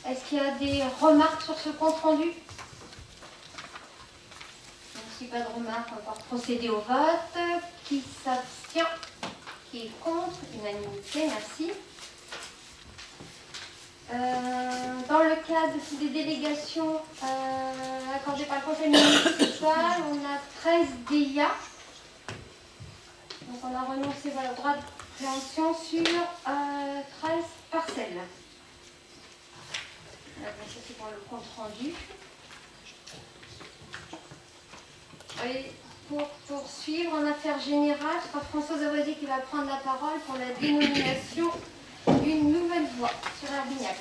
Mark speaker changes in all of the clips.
Speaker 1: Est-ce qu'il y a des remarques sur ce compte rendu? Donc, si pas de remarques, on va pouvoir procéder au vote. Qui s'abstient? Qui est contre? Unanimité, merci. Dans le cadre des délégations accordées par le conseil municipal, on a 13 DIA. Donc on a renoncé au droit de préemption sur 13 parcelles. Ça c'est pour le compte rendu. Et pour poursuivre en affaires générales, ce sera Françoise Avoisier qui va prendre la parole pour la dénomination d'une nouvelle voie sur Herbignac.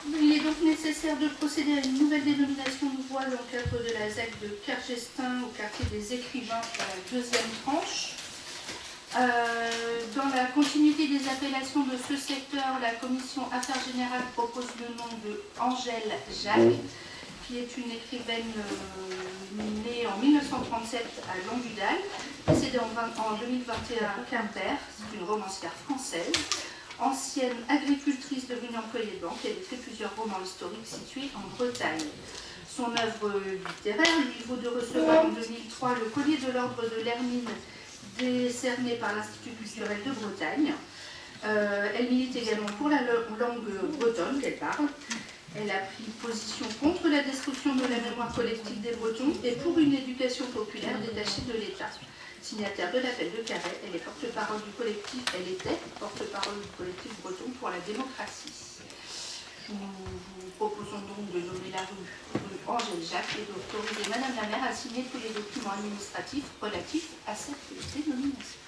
Speaker 2: Il est donc nécessaire de procéder à une nouvelle dénomination de voie dans le cadre de la ZEC de Kergestin au quartier des Écrivains pour la deuxième tranche. Dans la continuité des appellations de ce secteur, la commission Affaires Générales propose le nom de Angèle Jacques, qui est une écrivaine née en 1937 à Languedal, décédée en 2021 à Quimper. C'est une romancière française, ancienne agricultrice devenue employée de banque. Elle a écrit plusieurs romans historiques situés en Bretagne. Son œuvre littéraire lui vaut de recevoir en 2003 le collier de l'ordre de l'Hermine décerné par l'Institut culturel de Bretagne. Elle milite également pour la langue bretonne qu'elle parle. Elle a pris position contre la destruction de la mémoire collective des Bretons et pour une éducation populaire détachée de l'État. Signataire de l'appel de Carhaix, elle est porte-parole du collectif, elle était porte-parole du collectif breton pour la démocratie. Nous vous proposons donc de nommer la rue Angèle Jacques et d'autoriser Madame la maire à signer tous les documents administratifs relatifs à cette dénomination.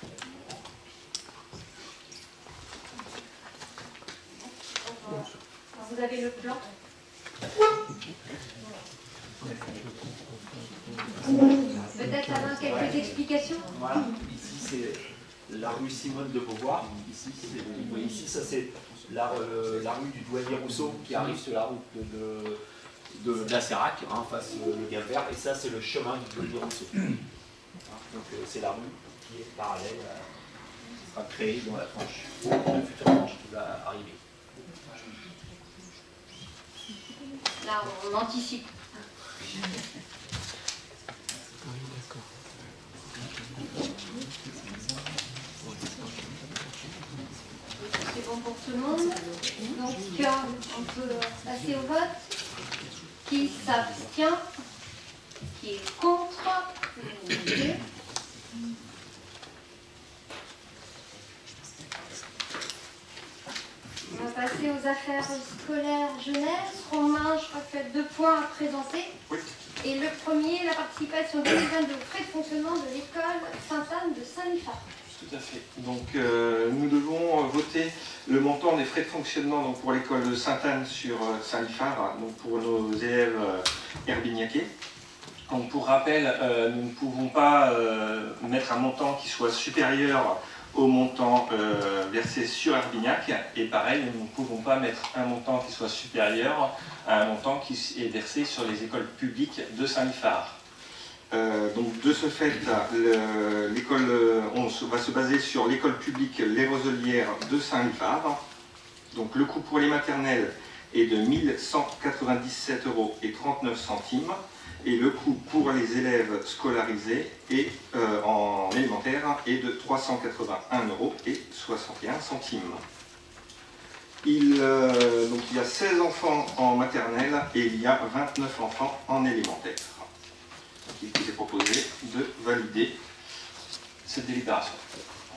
Speaker 1: Vous avez le plan. Peut-être avoir quelques explications.
Speaker 3: Voilà, ici c'est la rue Simone de Beauvoir. Ici, vous voyez ici, ça c'est la rue du douanier Rousseau qui arrive sur la route de la Sérac, hein, face le Guimbert, et ça c'est le chemin du douanier Rousseau. Donc c'est la rue qui est parallèle, qui sera créée dans la tranche, la future tranche qui va arriver.
Speaker 1: Là, on anticipe. C'est bon pour tout le monde. Donc, on peut passer au vote. Qui s'abstient? Qui est contre? On va passer aux affaires scolaires jeunesse. Romain, je crois que tu as 2 points à présenter.
Speaker 4: Oui.
Speaker 1: Et le premier, la participation 2022 aux frais de fonctionnement de l'école Sainte-Anne de Saint-Liphard.
Speaker 4: Tout à fait. Donc nous devons voter le montant des frais de fonctionnement donc, pour l'école de Sainte-Anne sur Saint-Liphard, donc pour nos élèves herbignacais. Donc pour rappel, nous ne pouvons pas mettre un montant qui soit supérieur au montant versé sur Herbignac, et pareil, nous ne pouvons pas mettre un montant qui soit supérieur à un montant qui est versé sur les écoles publiques de Saint-Liphard. Donc de ce fait, on va se baser sur l'école publique Les Roselières de Saint-Liphard. Donc le coût pour les maternelles est de 1 197,39 €. Et le coût pour les élèves scolarisés en élémentaire est de 381,61 €. Il y a 16 enfants en maternelle et il y a 29 enfants en élémentaire. Donc, il vous est proposé de valider cette délibération.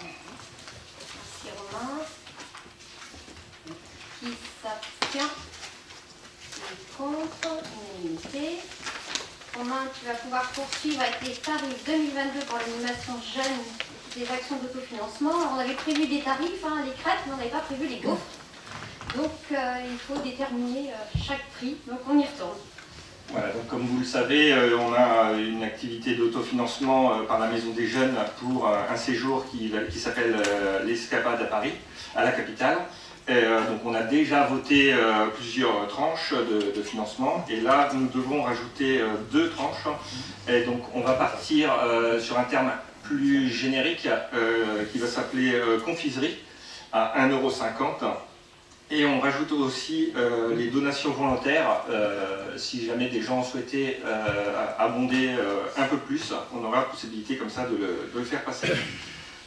Speaker 1: Merci Romain. Qui s'abstient? Qui est contre? Unanimité. Romain, tu vas pouvoir poursuivre avec les tarifs 2022 pour l'animation jeune des actions d'autofinancement. Alors, on avait prévu des tarifs, les crêpes, mais on n'avait pas prévu les gaufres. Donc il faut déterminer chaque prix, donc on y retourne.
Speaker 4: Voilà, donc comme vous le savez, on a une activité d'autofinancement par la Maison des Jeunes pour un séjour qui s'appelle l'Escapade à Paris, à la capitale. Donc on a déjà voté plusieurs tranches de financement et là nous devrons rajouter 2 tranches. Et donc on va partir sur un terme plus générique qui va s'appeler confiserie à 1,50 € Et on rajoute aussi les donations volontaires. Si jamais des gens souhaitaient abonder un peu plus, on aura la possibilité comme ça de le faire passer.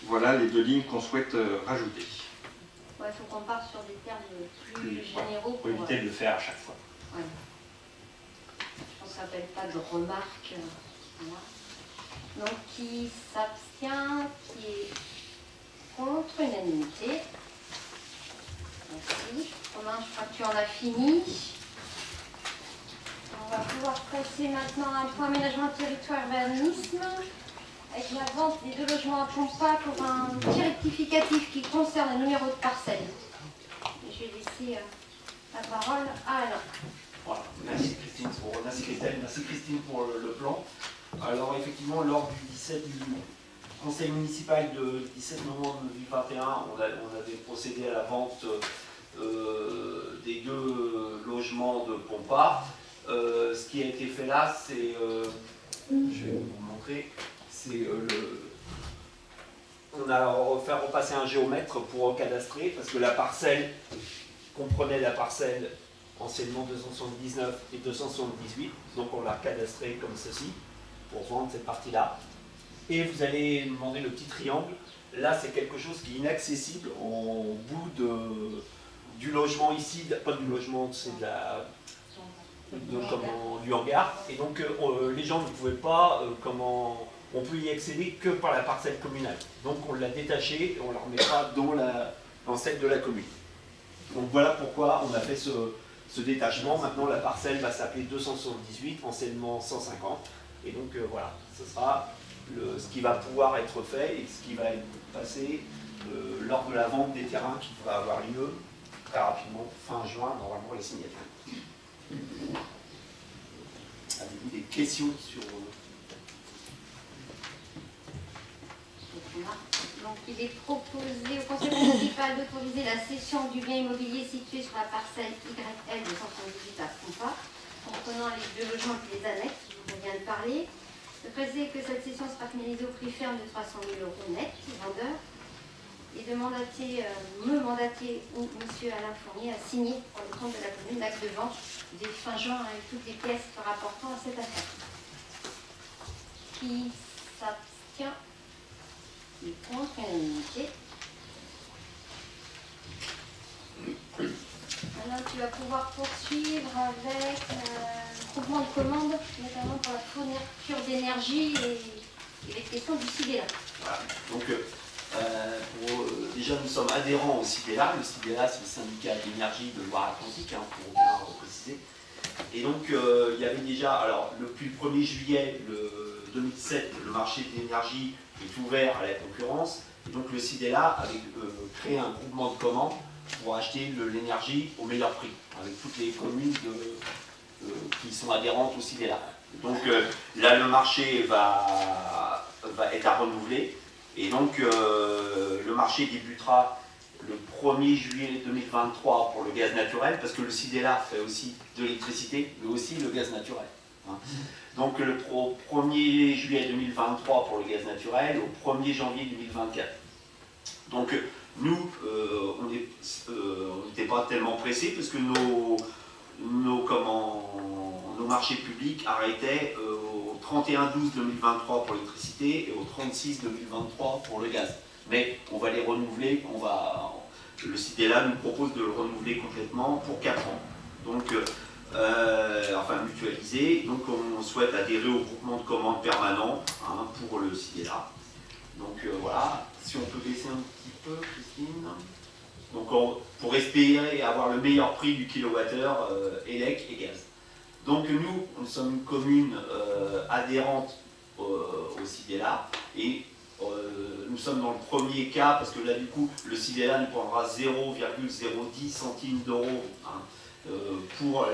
Speaker 4: Voilà les 2 lignes qu'on souhaite rajouter.
Speaker 1: Ouais, il faut qu'on parte sur des termes plus généraux
Speaker 3: Pour éviter de le faire à chaque fois.
Speaker 1: Ouais. Je pense que ça s'appelle pas de remarques. Voilà. Donc qui s'abstient, qui est contre, unanimité. Merci. Romain, je crois que tu en as fini. On va pouvoir passer maintenant à un point aménagement territoire urbanisme avec la vente des 2 logements à Pompa pour un petit rectificatif qui concerne le numéro de parcelle. Et je vais laisser la parole à Alain.
Speaker 3: Voilà. Merci Christine pour le plan. Alors effectivement, lors du conseil municipal de 17 novembre 2021, on avait procédé à la vente des 2 logements de Pompa. Ce qui a été fait là, c'est, je vais vous montrer, c'est on a fait repasser un géomètre pour recadastrer, parce que la parcelle comprenait la parcelle anciennement 279 et 278, donc on l'a cadastré comme ceci, pour vendre cette partie-là. Et vous allez demander le petit triangle. Là, c'est quelque chose qui est inaccessible au bout du logement ici, pas du logement, c'est du hangar. Et donc, les gens ne pouvaient pas, on peut y accéder que par la parcelle communale. Donc, on l'a détaché et on la remettra dans celle de la commune. Donc, voilà pourquoi on a fait ce détachement. Maintenant, la parcelle va s'appeler 278, anciennement 150. Et donc, voilà, ce sera ce qui va pouvoir être fait et ce qui va être passé lors de la vente des terrains qui va avoir lieu très rapidement, fin juin, normalement les signatures. Avez-vous des questions sur...
Speaker 1: Donc il est proposé au conseil municipal d'autoriser la cession du bien immobilier situé sur la parcelle YL de 178 à Pompa, comprenant les 2 logements et les annexes, je vous viens de parler. De préciser que cette cession sera finalisée au prix ferme de 300 000 € net, vendeur, et de me mandater ou M. Alain Fournier à signer pour le compte de la commune l'acte de vente dès fin juin avec toutes les pièces rapportant à cette affaire. Qui s'abstient? Qui est contre? Unanimité. Alain, tu vas pouvoir poursuivre avec le groupement de commandes, notamment pour la fourniture d'énergie et les questions du CIDELA.
Speaker 3: Voilà. Donc, déjà, nous sommes adhérents au CIDELA. Le CIDELA, c'est le syndicat d'énergie de Loire-Atlantique, pour bien préciser. Et donc, il y avait déjà, alors, depuis le 1er juillet 2007, le marché de l'énergie est ouvert à la concurrence. Et donc, le CIDELA avait créé un groupement de commandes pour acheter l'énergie au meilleur prix, avec toutes les communes qui sont adhérentes au CIDELA. Donc là, le marché va être à renouveler, et donc le marché débutera le 1er juillet 2023 pour le gaz naturel, parce que le CIDELA fait aussi de l'électricité, mais aussi le gaz naturel. Donc le 1er juillet 2023 pour le gaz naturel, au 1er janvier 2024. Donc nous, on n'était pas tellement pressés parce que nos marchés publics arrêtaient au 31/12/2023 pour l'électricité et au 36/2023 pour le gaz. Mais on va les renouveler, le CIDELA nous propose de le renouveler complètement pour 4 ans. Donc, enfin mutualisé. Donc on souhaite adhérer au groupement de commandes permanent pour le CIDELA. Donc voilà, si on peut baisser un petit peu, Christine. Donc pour espérer avoir le meilleur prix du kilowattheure élec et gaz. Donc nous sommes une commune adhérente au CIDELA et nous sommes dans le premier cas parce que là du coup le CIDELA nous prendra 0,010 centimes d'euros pour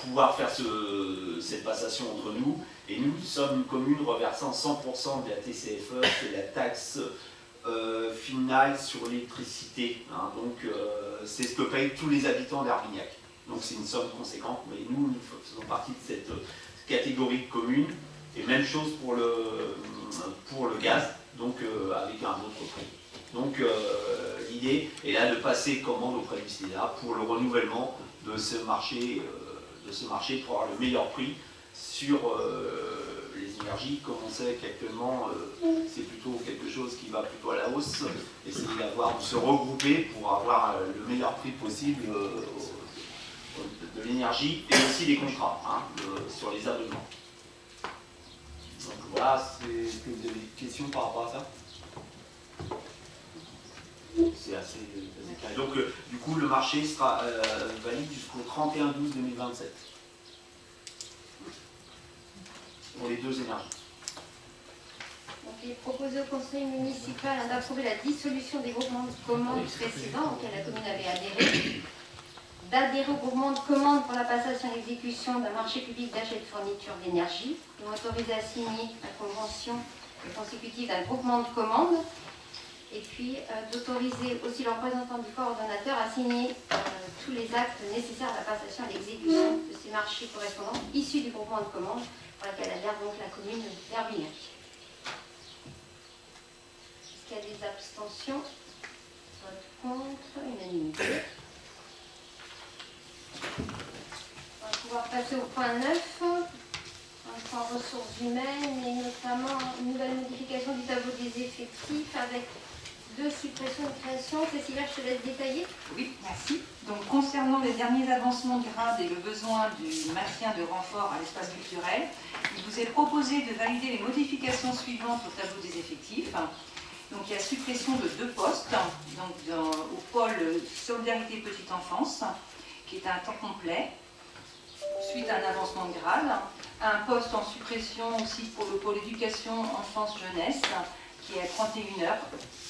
Speaker 3: pouvoir faire cette passation entre nous. Et nous sommes une commune reversant 100% de la TCFE, c'est la taxe finale sur l'électricité. Donc c'est ce que payent tous les habitants d'Herbignac. Donc c'est une somme conséquente, mais nous faisons partie de cette catégorie de communes. Et même chose pour le gaz, donc avec un autre prix. Donc l'idée est là de passer commande auprès du CEDA pour le renouvellement de ce marché pour avoir le meilleur prix sur les énergies. Comme on sait qu'actuellement c'est plutôt quelque chose qui va plutôt à la hausse, essayer de se regrouper pour avoir le meilleur prix possible de l'énergie et aussi des contrats sur les abonnements. Donc voilà, est-ce que vous avez des questions par rapport à ça? C'est assez carré. Donc du coup le marché sera valide jusqu'au 31/12/2027 pour les deux énergies.
Speaker 1: Donc, il est proposé au conseil municipal d'approuver la dissolution des groupements de commandes précédents auxquels la commune avait adhéré, d'adhérer au groupement de commandes pour la passation et l'exécution d'un marché public d'achat de fourniture d'énergie, de m'autoriser à signer la convention consécutive d'un groupement de commandes, et puis d'autoriser aussi le représentant du coordonnateur à signer tous les actes nécessaires à la passation et l'exécution de ces marchés correspondants issus du groupement de commandes pour laquelle adhère donc la commune d'Herbignac. Est-ce qu'il y a des abstentions? Vote contre, unanimité. On va pouvoir passer au point 9, un point ressources humaines et notamment une nouvelle modification du tableau des effectifs avec 2 suppressions et créations. Cécilia, je te laisse détailler.
Speaker 5: Oui, merci. Donc, concernant les derniers avancements de grade et le besoin du maintien de renfort à l'espace culturel, il vous est proposé de valider les modifications suivantes au tableau des effectifs. Donc, il y a suppression de 2 postes, donc au pôle Solidarité Petite Enfance, qui est à un temps complet, suite à un avancement de grade. Un poste en suppression aussi pour le pôle Éducation, Enfance, Jeunesse, qui est à 31 heures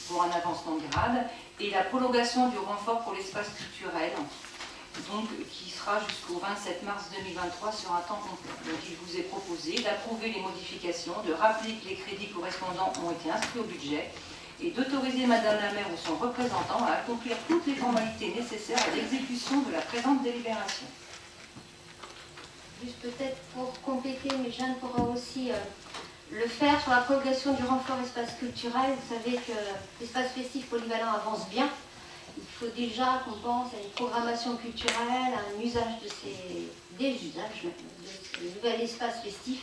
Speaker 5: pour un avancement de grade, et la prolongation du renfort pour l'espace culturel, donc qui sera jusqu'au 27 mars 2023 sur un temps complet. Donc il vous est proposé d'approuver les modifications, de rappeler que les crédits correspondants ont été inscrits au budget, et d'autoriser Madame la maire ou son représentant à accomplir toutes les formalités nécessaires à l'exécution de la présente délibération.
Speaker 1: Juste peut-être pour compléter, mais Jeanne pourra aussi le faire sur la prolongation du renfort espace culturel. Vous savez que l'espace festif polyvalent avance bien. Il faut déjà qu'on pense à une programmation culturelle, à un usage de des usages de ce nouvel espace festif.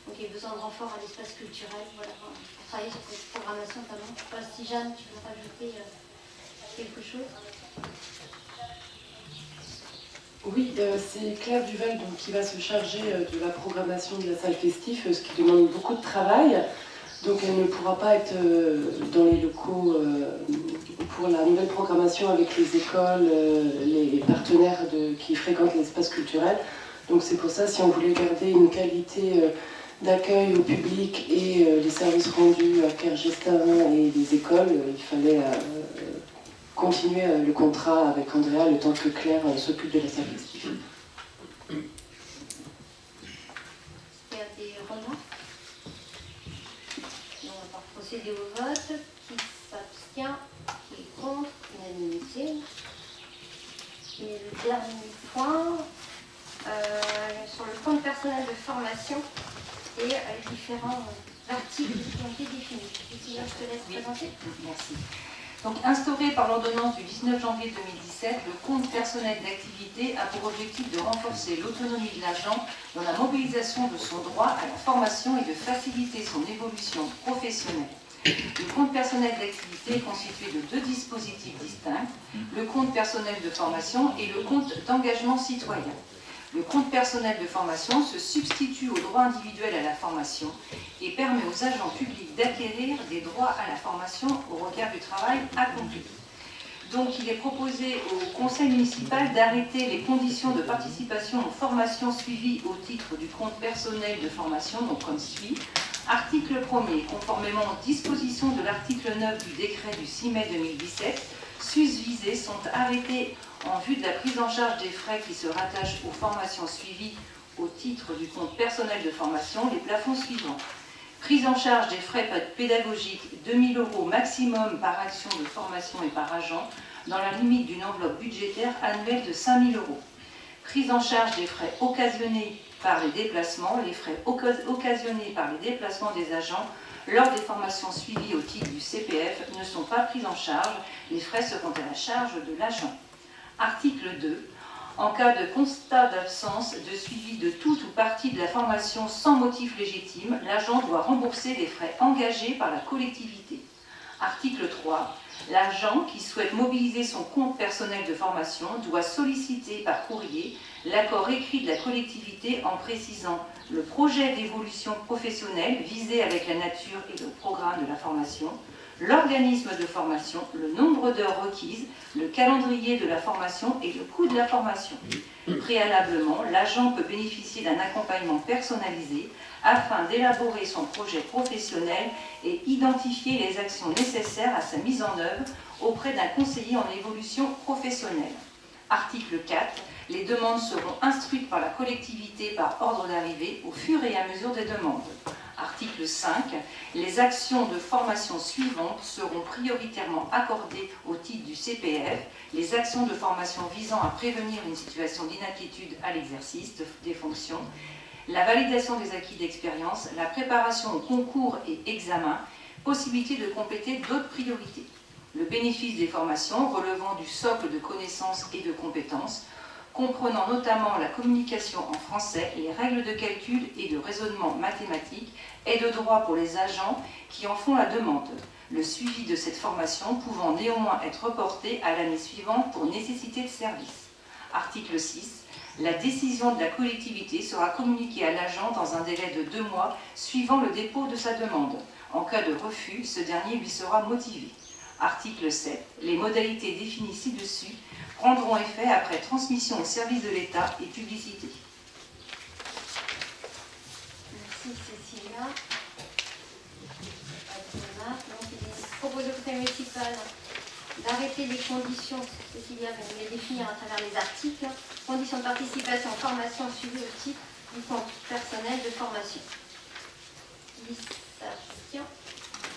Speaker 1: Donc il y a besoin de renfort à l'espace culturel. Voilà, pour travailler sur cette programmation notamment. Je ne sais pas si Jeanne, tu veux rajouter quelque chose?
Speaker 6: Oui, c'est Claire Duval donc, qui va se charger de la programmation de la salle festif, ce qui demande beaucoup de travail. Donc elle ne pourra pas être dans les locaux pour la nouvelle programmation avec les écoles, les partenaires qui fréquentent l'espace culturel. Donc c'est pour ça, si on voulait garder une qualité d'accueil au public et les services rendus à Kergestin et les écoles, il fallait continuer le contrat avec Andrea le temps que Claire s'occupe de la salle festive.
Speaker 1: Il y a des remarques? On va procéder au vote. Qui s'abstient? Qui est contre? Unanimité. Et le dernier point, sur le compte personnel de formation et les différents articles qui ont été définis. Je te laisse présenter.
Speaker 5: Merci. Donc, instauré par l'ordonnance du 19 janvier 2017, le compte personnel d'activité a pour objectif de renforcer l'autonomie de l'agent dans la mobilisation de son droit à la formation et de faciliter son évolution professionnelle. Le compte personnel d'activité est constitué de 2 dispositifs distincts, le compte personnel de formation et le compte d'engagement citoyen. Le compte personnel de formation se substitue au droit individuel à la formation et permet aux agents publics d'acquérir des droits à la formation au regard du travail accompli. Donc il est proposé au conseil municipal d'arrêter les conditions de participation aux formations suivies au titre du compte personnel de formation, donc comme suit. Article 1er, conformément aux dispositions de l'article 9 du décret du 6 mai 2017, susvisés sont arrêtés en vue de la prise en charge des frais qui se rattachent aux formations suivies au titre du compte personnel de formation, les plafonds suivants. Prise en charge des frais pédagogiques, 2 000 € maximum par action de formation et par agent, dans la limite d'une enveloppe budgétaire annuelle de 5 000 €. Prise en charge des frais occasionnés par les déplacements, les frais occasionnés par les déplacements des agents lors des formations suivies au titre du CPF ne sont pas prises en charge. Les frais seront à la charge de l'agent. Article 2. En cas de constat d'absence de suivi de toute ou partie de la formation sans motif légitime, l'agent doit rembourser les frais engagés par la collectivité. Article 3. L'agent qui souhaite mobiliser son compte personnel de formation doit solliciter par courrier l'accord écrit de la collectivité en précisant le projet d'évolution professionnelle visé avec la nature et le programme de la formation, l'organisme de formation, le nombre d'heures requises, le calendrier de la formation et le coût de la formation. Préalablement, l'agent peut bénéficier d'un accompagnement personnalisé afin d'élaborer son projet professionnel et identifier les actions nécessaires à sa mise en œuvre auprès d'un conseiller en évolution professionnelle. Article 4. Les demandes seront instruites par la collectivité par ordre d'arrivée au fur et à mesure des demandes. Article 5. Les actions de formation suivantes seront prioritairement accordées au titre du CPF. Les actions de formation visant à prévenir une situation d'inaptitude à l'exercice des fonctions, la validation des acquis d'expérience, la préparation au concours et examens, possibilité de compléter d'autres priorités. Le bénéfice des formations relevant du socle de connaissances et de compétences, comprenant notamment la communication en français, les règles de calcul et de raisonnement mathématique, est de droit pour les agents qui en font la demande. Le suivi de cette formation pouvant néanmoins être reporté à l'année suivante pour nécessité de service. Article 6. La décision de la collectivité sera communiquée à l'agent dans un délai de 2 mois suivant le dépôt de sa demande. En cas de refus, ce dernier lui sera motivé. Article 7. Les modalités définies ci-dessus prendront effet après transmission au service de l'État et publicité.
Speaker 1: Merci Cécilia. Donc il est proposé au conseil municipal d'arrêter les conditions, Cécilia vient de les définir à travers les articles, conditions de participation en formation suivie au titre du compte personnel de formation. Qui s'abstient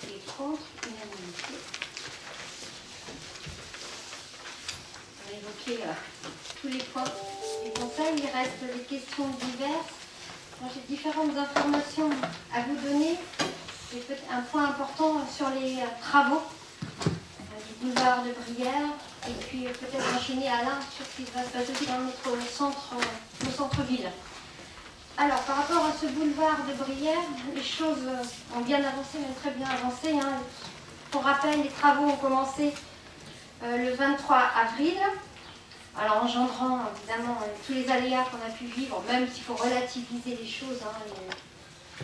Speaker 1: et contre, unanimité. On a évoqué tous les points du conseil, il reste des questions diverses. Moi, j'ai différentes informations à vous donner. Et peut-être un point important sur les travaux du boulevard de Brière, et puis peut-être enchaîner Alain sur ce qui va se passer aussi dans notre centre-ville. Alors, par rapport à ce boulevard de Brière, les choses ont bien avancé, même très bien avancé. Hein. Pour rappel, les travaux ont commencé le 23 avril, alors engendrant évidemment tous les aléas qu'on a pu vivre, même s'il faut relativiser les choses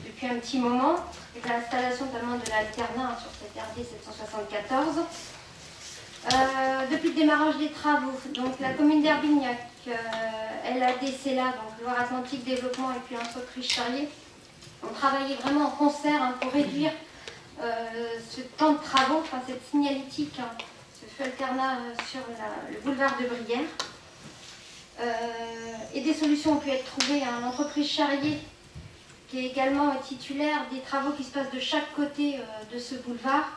Speaker 1: depuis un petit moment, avec l'installation notamment de l'alternat sur cette RD 774. Depuis le démarrage des travaux, donc la commune d'Herbignac, LADCLA, donc Loire-Atlantique Développement et puis l'entreprise Charrier, ont travaillé vraiment en concert pour réduire ce temps de travaux, enfin cette signalétique, ce feu alternat sur le boulevard de Brière. Et des solutions ont pu être trouvées. L'entreprise Charrier, qui est également titulaire des travaux qui se passent de chaque côté de ce boulevard,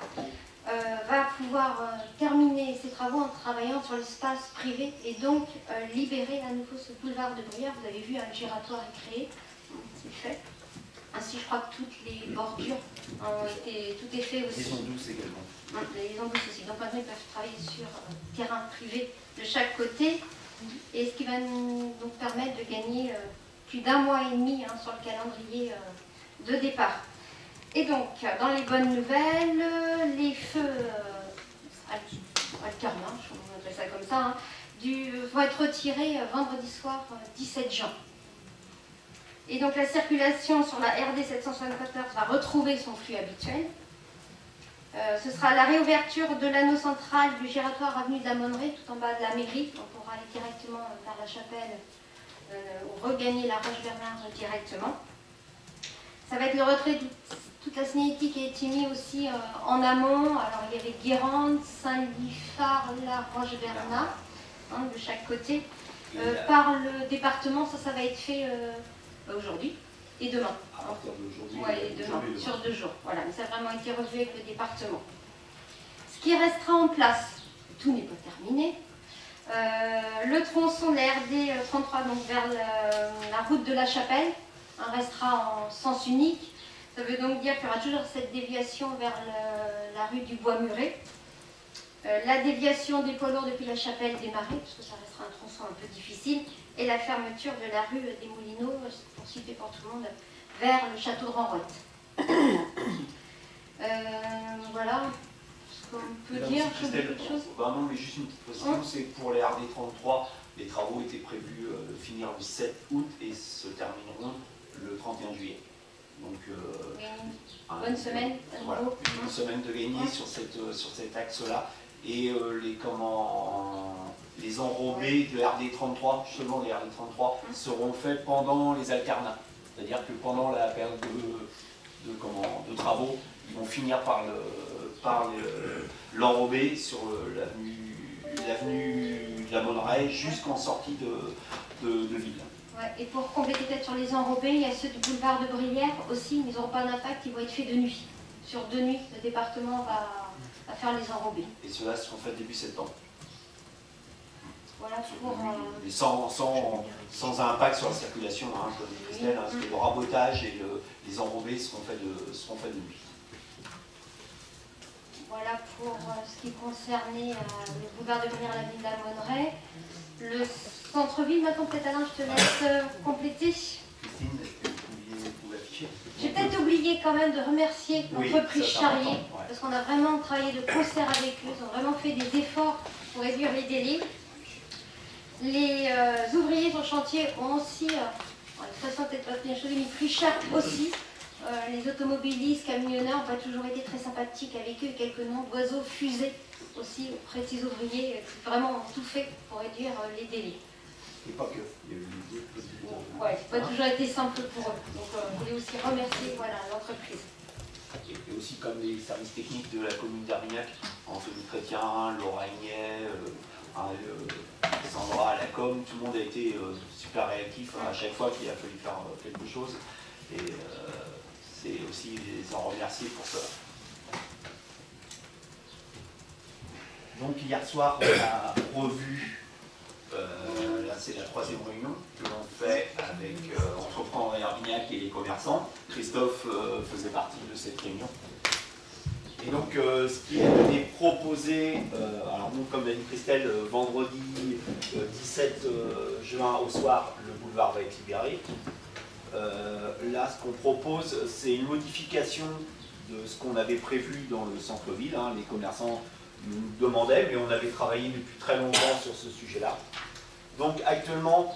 Speaker 1: va pouvoir terminer ses travaux en travaillant sur l'espace privé et donc libérer à nouveau ce boulevard de Brière. Vous avez vu, un giratoire est créé, c'est fait. Ainsi, je crois que toutes les bordures ont été, tout est fait aussi.
Speaker 7: Les ondes douces également.
Speaker 1: Les ondes douces aussi. Donc maintenant, ils peuvent travailler sur terrain privé de chaque côté, et ce qui va nous permettre de gagner plus d'1 mois et demi sur le calendrier de départ. Et donc, dans les bonnes nouvelles, les feux alternants, on appelle ça comme ça, vont être retirés vendredi soir 17 juin. Et donc la circulation sur la RD 774 va retrouver son flux habituel. Ce sera la réouverture de l'anneau central du giratoire avenue de la Monnerie, tout en bas de la mairie. On pourra aller directement vers la chapelle ou regagner la Roche-Bernard directement. Ça va être le retrait de toute la signalétique qui a été mise aussi en amont. Alors il y avait Guérande, Saint-Liphard, la Roche-Bernard, de chaque côté. Par le département, ça va être fait aujourd'hui et demain.
Speaker 7: À partir d'aujourd'hui,
Speaker 1: et demain, sur 2 jours. Voilà, mais ça a vraiment été revu avec le département. Ce qui restera en place, tout n'est pas terminé. Le tronçon de la RD 33, donc vers la route de la Chapelle, restera en sens unique. Ça veut donc dire qu'il y aura toujours cette déviation vers la rue du Bois-Muret. La déviation des poids lourds depuis la chapelle des Marais, parce que ça restera un tronçon un peu difficile, et la fermeture de la rue des Moulineaux, pour citer pour tout le monde, vers le château de Renrouette. Voilà ce qu'on peut dire.
Speaker 3: Christelle, non, mais juste une petite précision, c'est que pour les RD 33, les travaux étaient prévus de finir le 7 août et se termineront le 31 juillet. Donc,
Speaker 1: bonne semaine.
Speaker 3: Voilà, une semaine de gagner sur cet axe-là. Et les enrobés de RD 33, justement les RD 33, seront faits pendant les alternats. C'est-à-dire que pendant la période de travaux, ils vont finir par l'enrober sur l'avenue de la Monneraie jusqu'en sortie de ville.
Speaker 1: Ouais, et pour compléter peut-être sur les enrobés, il y a ceux du boulevard de Brière aussi, mais ils n'auront pas d'impact, ils vont être faits de nuit. Sur 2 nuits, le département va faire les enrobés.
Speaker 3: Et ceux-là seront faits début septembre.
Speaker 1: Voilà pour...
Speaker 3: Mais sans impact sur la circulation, hein, comme dit Christelle, parce que le rabotage et les enrobés seront faits de nuit.
Speaker 1: Voilà pour ce qui concernait le boulevard de Brière à la ville de la Monneraie. Le centre-ville, maintenant peut-être Alain, je te laisse compléter.
Speaker 3: Christine, est-ce que vous pouvez afficher?
Speaker 1: J'ai peut-être oublié quand même de remercier l'entreprise Charrier,
Speaker 3: ouais.
Speaker 1: parce qu'on a vraiment travaillé de concert avec eux, ils ont vraiment fait des efforts pour réduire les délais. Les ouvriers sur le chantier ont aussi, de toute façon peut-être pas bien chose, mais plus cher aussi. Les automobilistes, camionneurs n'ont pas toujours été très sympathiques avec eux, quelques noms d'oiseaux fusés aussi auprès de ces ouvriers qui vraiment ont tout fait pour réduire les délais.
Speaker 3: Et pas que, il y a eu d'autres.
Speaker 1: Ouais, c'est pas toujours été simple pour eux. Donc je voulais aussi remercier l'entreprise.
Speaker 3: Et aussi comme les services techniques de la commune d'Herbignac, Anthony Chrétien, Laura Ignet, Sandra à la com, tout le monde a été super réactif à chaque fois qu'il a fallu faire quelque chose. Et c'est aussi les en remercier pour cela. Donc hier soir, on a revu, là c'est la 3e réunion que l'on fait avec Entreprendre Herbignac et les commerçants. Christophe faisait partie de cette réunion. Et donc ce qui a été proposé, alors nous comme l'a dit Christelle, vendredi 17 juin au soir, le boulevard va être libéré. Là ce qu'on propose, c'est une modification de ce qu'on avait prévu dans le centre-ville. Hein. Les commerçants nous demandaient, mais on avait travaillé depuis très longtemps sur ce sujet-là. Donc actuellement,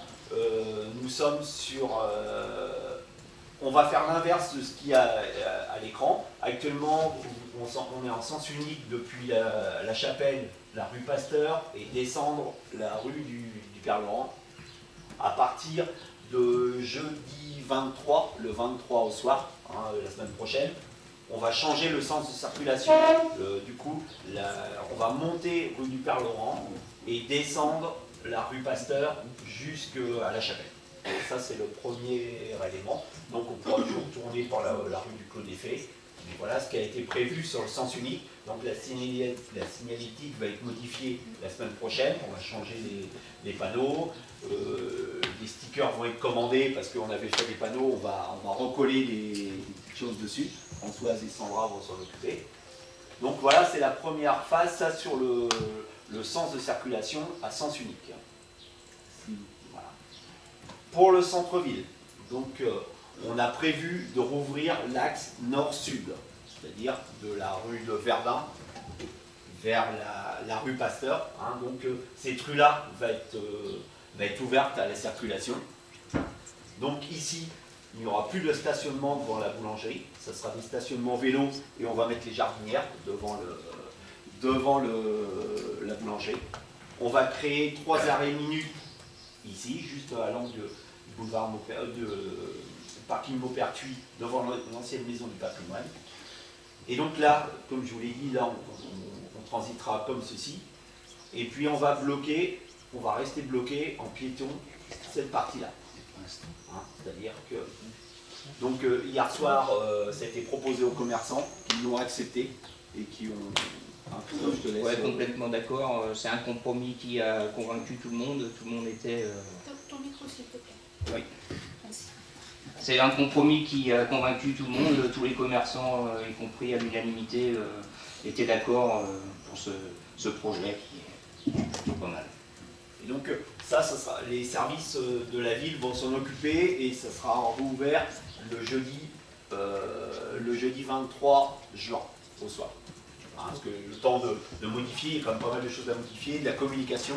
Speaker 3: nous sommes sur... on va faire l'inverse de ce qu'il y a à l'écran. Actuellement, on est en sens unique depuis la chapelle, la rue Pasteur, et descendre la rue du Père Laurent. À partir de jeudi 23, le 23 au soir, hein, la semaine prochaine, on va changer le sens de circulation. Du coup, on va monter rue du Père Laurent et descendre la rue Pasteur jusqu'à la chapelle. Et ça, c'est le premier élément. Donc, on pourra toujours tourner par la rue du Clos des Fées. Mais voilà ce qui a été prévu sur le sens unique. Donc, la signalétique va être modifiée la semaine prochaine. On va changer les panneaux. Les stickers vont être commandés parce qu'on avait fait des panneaux. On va recoller des petites choses dessus. Françoise et Sandra vont s'en occuper. Donc, voilà, c'est la première phase. Ça, sur le sens de circulation à sens unique. Voilà. Pour le centre-ville, donc on a prévu de rouvrir l'axe nord-sud, c'est-à-dire de la rue de Verdun vers la rue Pasteur. Hein, donc cette rue-là va être ouverte à la circulation. Donc ici, il n'y aura plus de stationnement devant la boulangerie, ça sera des stationnements vélos et on va mettre les jardinières devant la boulangerie. On va créer 3 arrêts minutes ici, juste à l'angle du boulevard parking Maupertuis, devant l'ancienne maison du patrimoine. Et donc là, comme je vous l'ai dit, là on transitera comme ceci. Et puis on va rester bloqué en piéton cette partie-là. Hein, c'est-à-dire que... Donc hier soir, ça a été proposé aux commerçants qui l'ont accepté et qui ont... je te laisse,
Speaker 8: ouais, complètement d'accord. C'est un compromis qui a convaincu tout le monde. Tout le monde était...
Speaker 2: Ton micro, s'il te plaît.
Speaker 8: Oui. c'est un compromis qui a convaincu tout le monde, tous les commerçants, y compris à l'unanimité, étaient d'accord pour ce projet qui est pas mal.
Speaker 3: Et donc ça sera, les services de la ville vont s'en occuper et ça sera rouvert le jeudi 23 juin au soir. Parce que le temps de modifier, il y a quand même pas mal de choses à modifier, de la communication.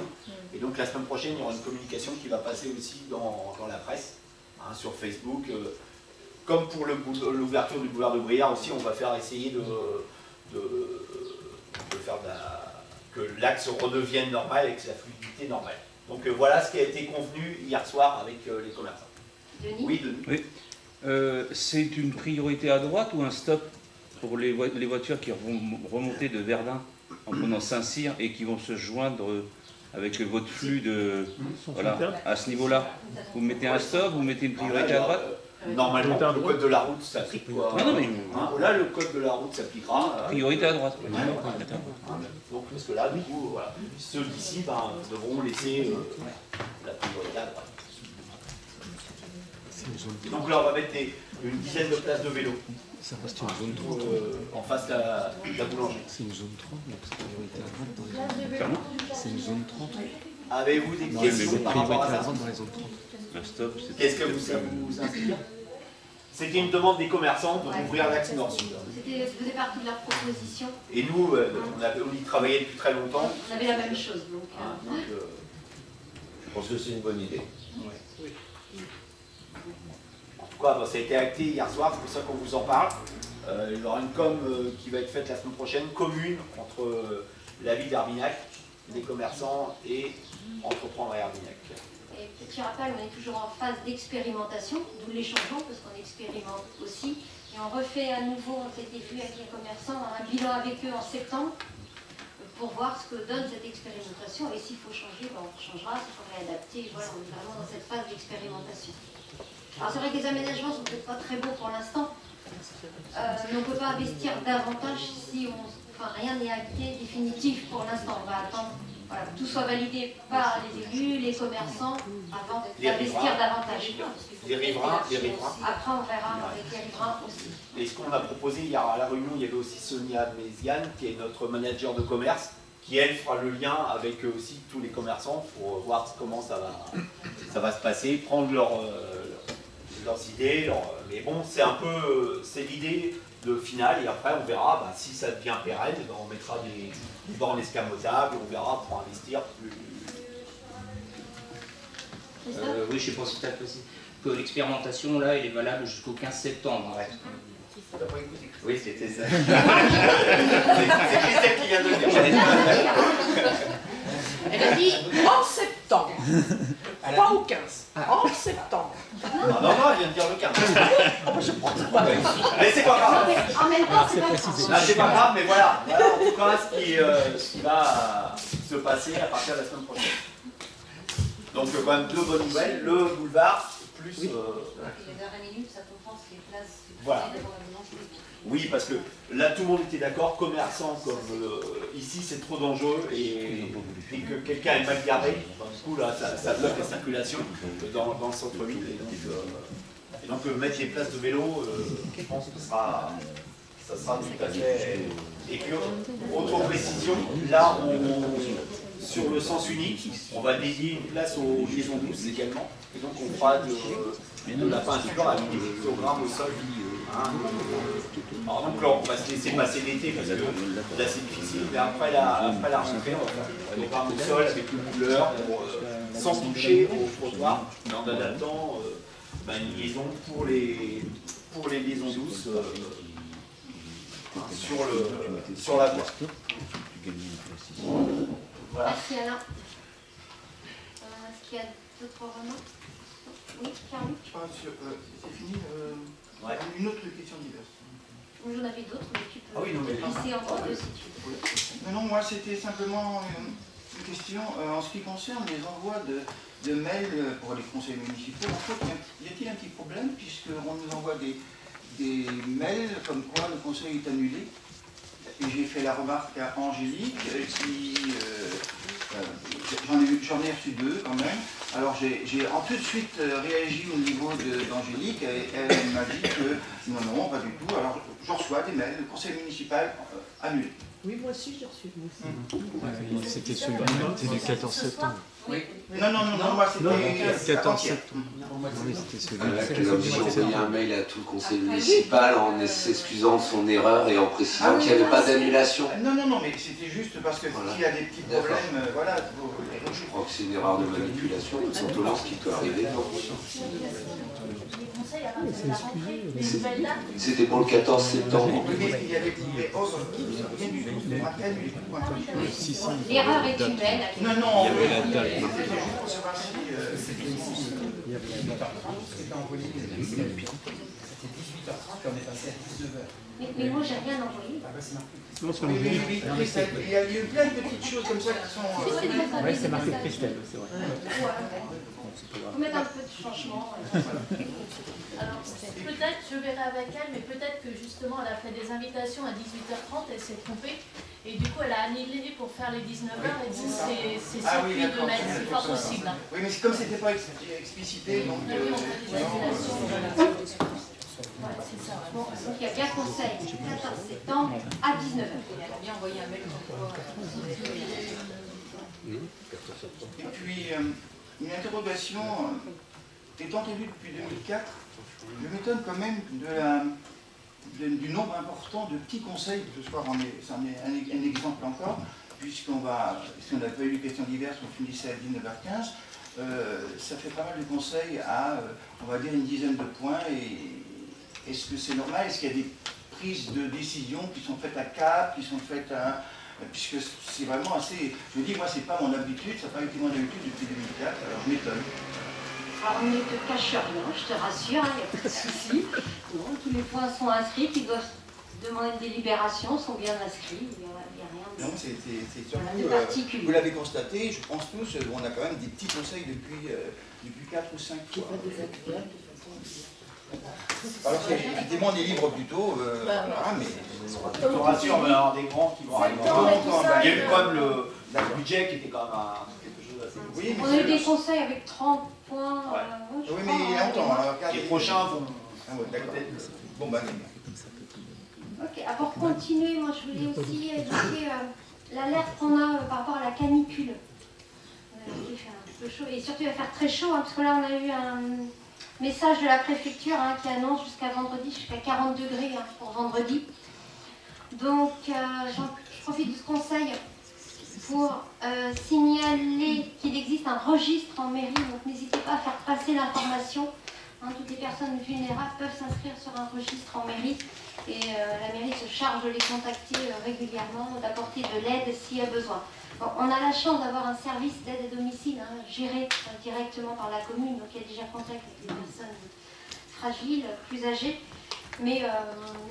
Speaker 3: Et donc la semaine prochaine, il y aura une communication qui va passer aussi dans la presse, sur Facebook. Comme pour l'ouverture du boulevard de Briard aussi, on va faire essayer de faire que l'axe redevienne normal et que la fluidité normale. Donc voilà ce qui a été convenu hier soir avec les commerçants.
Speaker 1: Denis ?
Speaker 3: Oui, Denis.
Speaker 9: Oui. C'est une priorité à droite ou un stop pour les voitures qui vont remonter de Verdun en prenant Saint-Cyr et qui vont se joindre avec votre flux de... Voilà, à ce niveau-là. Vous mettez un stop, vous mettez une priorité à droite?
Speaker 3: Normalement, le code de la route s'applique.
Speaker 9: Non, mais...
Speaker 3: Là, le code de la route s'appliquera.
Speaker 9: Priorité à droite.
Speaker 3: Donc, parce que là, du coup, voilà, ceux d'ici devront laisser la priorité à droite. Donc là, on va mettre une dizaine de places de vélo.
Speaker 10: Ça reste une zone 3.
Speaker 3: En face de la boulangerie.
Speaker 10: C'est une zone 3, donc c'est priorité à droite dans les zones 30. C'est une zone 30.
Speaker 3: Avez-vous des questions par rapport à ça?
Speaker 10: dans les zones 30.
Speaker 9: Un stop,
Speaker 3: Qu'est-ce que ça vous inspire? C'était une demande des commerçants pour ouvrir l'axe nord-sud.
Speaker 1: Ça faisait partie de leur proposition.
Speaker 3: Et nous, on y travaillait depuis très longtemps.
Speaker 1: On avait la même chose. Donc,
Speaker 7: Je pense que c'est une bonne idée.
Speaker 3: En tout cas, ça a été acté hier soir, c'est pour ça qu'on vous en parle. Il y aura une com qui va être faite la semaine prochaine, commune entre la ville d'Herbignac, les commerçants et Entreprendre à Herbignac.
Speaker 1: et petit rappel, on est toujours en phase d'expérimentation, d'où les changements, parce qu'on expérimente aussi. Et on refait à nouveau, on s'était vu avec les commerçants, un bilan avec eux en septembre, pour voir ce que donne cette expérimentation. Et s'il faut changer, on changera, s'il faut réadapter. Voilà, on est vraiment dans cette phase d'expérimentation. Alors c'est vrai que les aménagements ne sont peut-être pas très beaux pour l'instant, mais on ne peut pas investir davantage si rien n'est acté définitif pour l'instant. On va attendre que tout soit validé par les élus, les commerçants, avant d'investir davantage.
Speaker 3: Les riverains.
Speaker 1: Après on verra avec les riverains aussi.
Speaker 3: Et ce qu'on a proposé hier à la réunion, il y avait aussi Sonia Méziane, qui est notre manager de commerce, qui elle fera le lien avec aussi tous les commerçants pour voir comment ça va se passer, prendre leurs idées. Mais bon, c'est l'idée de finale, et après on verra si ça devient pérenne, on mettra des bornes escamotables, on verra pour investir plus.
Speaker 8: Oui, je ne sais pas si tu as précisé que l'expérimentation là, elle est valable jusqu'au 15 septembre. Ouais.
Speaker 3: T'as pas écouté?
Speaker 8: Oui, c'était ça.
Speaker 3: C'est Christelle qui vient de le dire.
Speaker 11: Elle a dit en septembre. Pas au 15. En septembre.
Speaker 3: Non, elle vient de dire le 15.
Speaker 11: Je prends ça.
Speaker 3: Mais c'est pas grave.
Speaker 1: En même temps, c'est pas grave.
Speaker 3: C'est pas grave, mais voilà en tout cas ce qui va se passer à partir de la semaine prochaine. Donc quand même deux bonnes nouvelles, le boulevard plus...
Speaker 5: Les dernières minutes, ça compense les places.
Speaker 3: Voilà. Oui, parce que là tout le monde était d'accord, commerçants comme ici c'est trop dangereux et que quelqu'un est mal garé, du coup là ça bloque la circulation dans le centre-ville. Et donc mettre les places de vélo, je pense que ça sera tout à fait... Et puis autre précision, là sur le sens unique, on va dédier une place aux liaisons douces également. Et donc on fera de la peinture avec des pictogrammes au sol. Alors donc là on va se laisser passer l'été parce que là c'est difficile, mais après la rentrée on va faire des pictogrammes au sol avec une couleur sans toucher au trottoir, mais en adaptant une liaison pour les liaisons douces sur la voie. Voilà.
Speaker 1: Merci Alain. Est-ce qu'il y a d'autres remarques? Oui, Carly?
Speaker 12: C'est fini.
Speaker 3: Ouais.
Speaker 12: Une autre question diverse.
Speaker 1: J'en avais d'autres, mais tu peux
Speaker 3: Non, mais
Speaker 1: glisser entre deux si tu veux.
Speaker 12: Non, moi c'était simplement une question en ce qui concerne les envois de mails pour les conseils municipaux. En fait, y a-t-il un petit problème puisqu'on nous envoie des mails comme quoi le conseil est annulé? Et j'ai fait la remarque à Angélique qui J'en ai reçu 2 quand même. Alors j'ai tout de suite réagi au niveau d'Angélique et elle m'a dit que non, pas du tout. Alors je reçois des mails, le conseil municipal annulé.
Speaker 11: Oui, moi aussi j'ai reçu.
Speaker 10: C'était celui du 14 septembre.
Speaker 12: Oui. Non, moi c'était
Speaker 10: 14 septembre. Oui, c'était celui
Speaker 7: Elle a aussi envoyé un mail à tout le conseil municipal en s'excusant de son erreur et en précisant qu'il n'y avait pas d'annulation.
Speaker 12: Non, mais c'était juste parce que s'il y a des petits problèmes, voilà.
Speaker 7: Je crois que c'est une erreur de manipulation, tout simplement, ce qui peut arriver. C'était pour le 14 septembre.
Speaker 1: L'erreur est humaine.
Speaker 12: Non,
Speaker 10: il y avait la date.
Speaker 13: C'était envoyé, c'était 18h30 et on est passé à 19h.
Speaker 1: Mais moi j'ai rien envoyé.
Speaker 12: Il y a eu plein de petites choses comme ça qui sont...
Speaker 13: Oui, c'est marqué Christelle, c'est vrai.
Speaker 1: Il faut mettre un peu de changement.
Speaker 14: Alors, peut-être, je verrai avec elle, mais peut-être que justement, elle a fait des invitations à 18h30, elle s'est trompée, et du coup, elle a annulé pour faire les 19h, et donc c'est surpris de mettre, c'est pas possible.
Speaker 12: Oui, mais comme c'était pas explicité, donc...
Speaker 14: Oui, on fait des annulations. Ouais, c'est ça.
Speaker 1: Bon, donc il y a bien conseil, 14 septembre à 19h.
Speaker 5: Elle a bien envoyé un mail pour
Speaker 12: Et puis, une interrogation, étant élu depuis 2004, je m'étonne quand même du nombre important de petits conseils. Ce soir, c'en est un exemple encore, puisqu'on n'a pas eu les questions diverses, on finissait à 19h15. Ça fait pas mal de conseils à, on va dire, une dizaine de points. Et est-ce que c'est normal? Est-ce qu'il y a des prises de décision qui sont faites à Cap, qui sont faites à... Puisque c'est vraiment assez... Je me dis, moi, c'est pas mon habitude, ça n'a pas été mon habitude depuis 2004, alors je m'étonne.
Speaker 1: Alors on ne te cache rien, je te rassure, il n'y a pas de souci. Non, tous les points sont inscrits, qui doivent demander une délibération, sont bien inscrits, il n'y a rien de...
Speaker 12: Non, c'est
Speaker 1: de particulier.
Speaker 12: vous l'avez constaté, je pense tous, on a quand même des petits conseils depuis 4 ou 5 fois. Alors c'est effectivement des livres plutôt, mais...
Speaker 3: Je te rassure, on va avoir des grands qui vont arriver. Il y a eu quand même le budget qui était quand même quelque chose d'assez...
Speaker 12: Oui,
Speaker 1: on a eu des conseils avec 30 points.
Speaker 12: Oui, mais il y a longtemps.
Speaker 3: Les prochains vont...
Speaker 12: Ah ouais, d'accord. Bon, bah,
Speaker 1: ok, pour continuer, moi je voulais aussi évoquer l'alerte qu'on a par rapport à la canicule. Il fait un peu chaud, et surtout il va faire très chaud, parce que là on a eu un message de la préfecture qui annonce jusqu'à vendredi, jusqu'à 40 degrés pour vendredi. Donc je profite de ce conseil pour signaler qu'il existe un registre en mairie, donc n'hésitez pas à faire passer l'information. Toutes les personnes vulnérables peuvent s'inscrire sur un registre en mairie et la mairie se charge de les contacter régulièrement, d'apporter de l'aide s'il y a besoin. Bon, on a la chance d'avoir un service d'aide à domicile géré directement par la commune, donc il y a déjà contact avec les personnes fragiles, plus âgées. Mais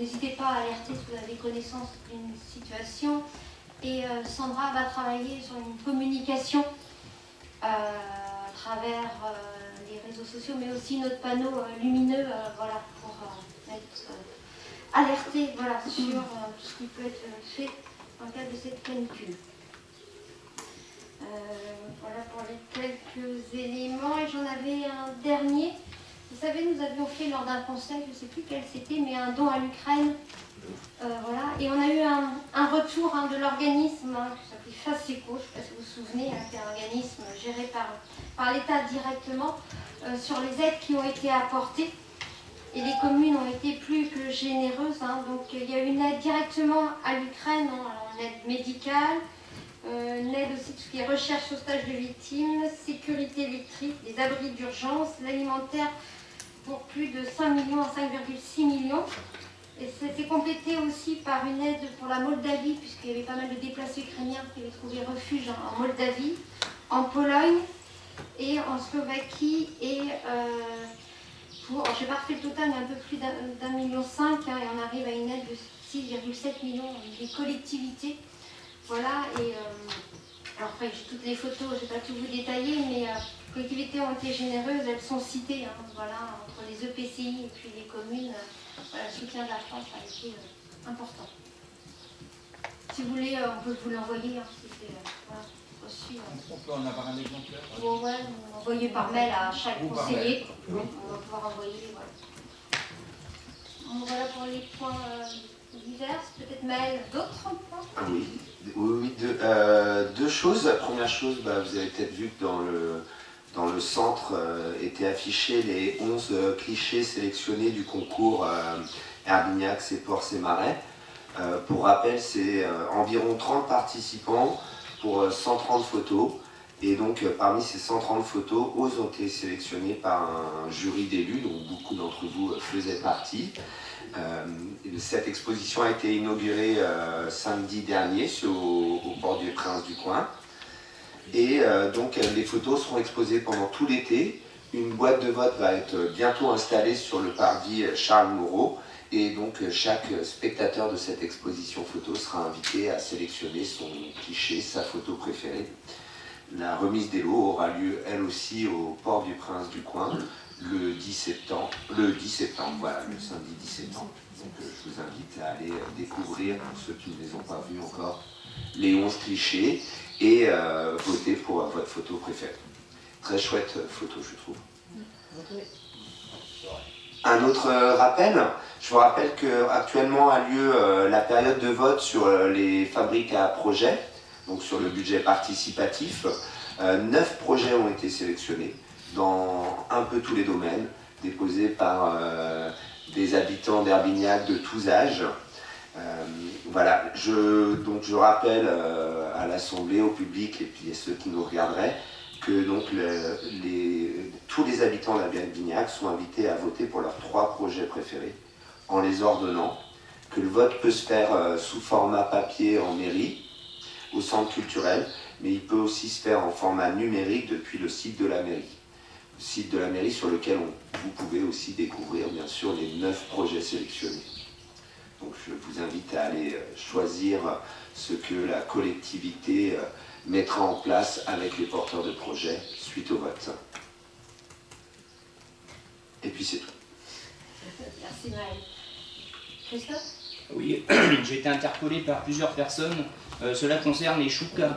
Speaker 1: n'hésitez pas à alerter si vous avez connaissance d'une situation. Et Sandra va travailler sur une communication à travers les réseaux sociaux, mais aussi notre panneau lumineux, voilà, pour être alerté sur tout ce qui peut être fait dans le cadre de cette canicule. Voilà pour les quelques éléments. Et j'en avais un dernier. Vous savez, nous avions fait lors d'un conseil, je ne sais plus quel c'était, mais un don à l'Ukraine. Voilà. Et on a eu un retour de l'organisme qui s'appelait FACECO, je ne sais pas si vous vous souvenez, qui est un organisme géré par l'État directement, sur les aides qui ont été apportées. Et les communes ont été plus que généreuses. Donc il y a une aide directement à l'Ukraine, une aide médicale, une aide aussi tout ce qui est recherche, sauvetage de victimes, sécurité électrique, des abris d'urgence, l'alimentaire pour plus de 5 millions à 5,6 millions. Et c'était complété aussi par une aide pour la Moldavie, puisqu'il y avait pas mal de déplacés ukrainiens qui avaient trouvé refuge en Moldavie, en Pologne et en Slovaquie. Et je n'ai pas refait le total, mais un peu plus d'1,5 million, et on arrive à une aide de 6,7 millions des collectivités. Voilà, et alors après j'ai toutes les photos, je ne vais pas tout vous détailler, mais les collectivités ont été généreuses, elles sont citées, voilà, entre les EPCI et puis les communes. Voilà, le soutien de la France a été important. Si vous voulez, on peut vous l'envoyer. Voilà. aussi.
Speaker 12: On peut en avoir un exemplaire.
Speaker 1: Bon, ouais, envoyer par mail à chaque
Speaker 12: Ou par
Speaker 1: conseiller.
Speaker 12: mail.
Speaker 1: On va pouvoir envoyer, voilà. Bon, voilà pour les points divers. Peut-être Maël, d'autres points?
Speaker 7: Oui, deux choses. La première chose, vous avez peut-être vu que dans le centre étaient affichés les 11 clichés sélectionnés du concours Herbignac, c'est Ports et Marais. Pour rappel, c'est environ 30 participants pour 130 photos. Et donc, parmi ces 130 photos, 11 ont été sélectionnées par un jury d'élus, dont beaucoup d'entre vous faisaient partie. Cette exposition a été inaugurée samedi dernier au Port du Prince du Coin. Et donc, les photos seront exposées pendant tout l'été. Une boîte de vote va être bientôt installée sur le parvis Charles Moreau. Et donc, chaque spectateur de cette exposition photo sera invité à sélectionner son cliché, sa photo préférée. La remise des lots aura lieu, elle aussi, au Port du Prince du Coin, le 10 septembre, voilà, le samedi 10 septembre. Donc, je vous invite à aller découvrir, pour ceux qui ne les ont pas vus encore, les 11 clichés et voter pour votre photo préférée. Très chouette photo, je trouve. Un autre rappel, je vous rappelle qu'actuellement a lieu la période de vote sur les fabriques à projets, donc sur le budget participatif. 9 projets ont été sélectionnés dans un peu tous les domaines, déposés par des habitants d'Herbignac de tous âges. Voilà, je rappelle à l'Assemblée, au public et puis à ceux qui nous regarderaient, que donc tous les habitants d'Herbignac sont invités à voter pour leurs 3 projets préférés, en les ordonnant, que le vote peut se faire sous format papier en mairie, au centre culturel, mais il peut aussi se faire en format numérique depuis le site de la mairie. Le site de la mairie sur lequel vous pouvez aussi découvrir bien sûr les 9 projets sélectionnés. Donc je vous invite à aller choisir ce que la collectivité mettra en place avec les porteurs de projets suite au vote. Et puis c'est tout.
Speaker 1: Merci Maël. Christophe?
Speaker 8: Oui, j'ai été interpellé par plusieurs personnes. Cela concerne les choucas.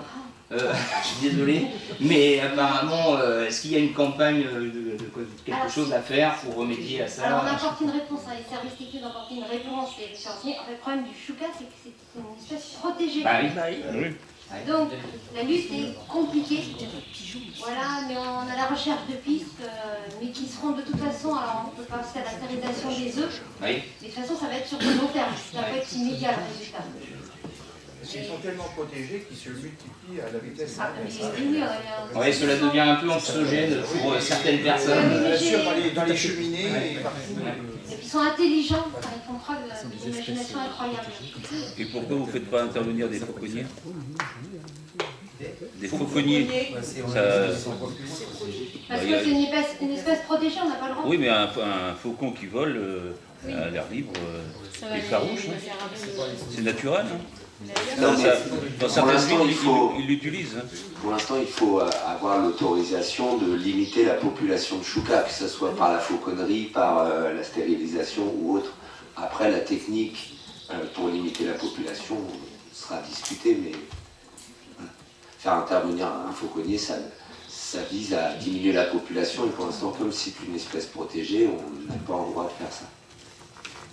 Speaker 8: Je suis désolé, mais apparemment, est-ce qu'il y a une campagne de quelque chose à faire pour remédier à ça?
Speaker 1: Alors on apporte une réponse, les services techniques ont apporté une réponse et je suis renseignée. En fait, le problème du chouca, c'est que c'est une espèce protégée.
Speaker 8: Bah oui.
Speaker 1: Donc la lutte est compliquée. Voilà, mais on a la recherche de pistes, mais qui seront de toute façon, alors on ne peut pas faire la stérilisation des œufs, mais de toute façon ça va être sur le long terme, ça va être immédiat le résultat.
Speaker 12: Ils sont tellement protégés qu'ils se multiplient à la vitesse.
Speaker 8: Oui, cela devient un peu anxiogène pour certaines personnes.
Speaker 12: Bien sûr, dans les cheminées et partout.
Speaker 1: Et puis ils sont intelligents, ils font preuve d'une imagination incroyable.
Speaker 9: Et pourquoi vous ne faites pas intervenir des fauconniers? Des fauconniers,
Speaker 1: Parce que c'est une espèce protégée, on n'a pas le droit.
Speaker 9: Oui, mais un faucon qui vole à l'air libre est farouche. C'est naturel.
Speaker 7: Non,
Speaker 9: dans certaines villes, ils l'utilisent.
Speaker 7: Pour l'instant, il faut avoir l'autorisation de limiter la population de choucas, que ce soit par la fauconnerie, par la stérilisation ou autre. Après, la technique pour limiter la population sera discutée, mais faire intervenir un fauconnier, ça vise à diminuer la population, et pour l'instant, comme c'est une espèce protégée, on n'a pas le droit de faire ça.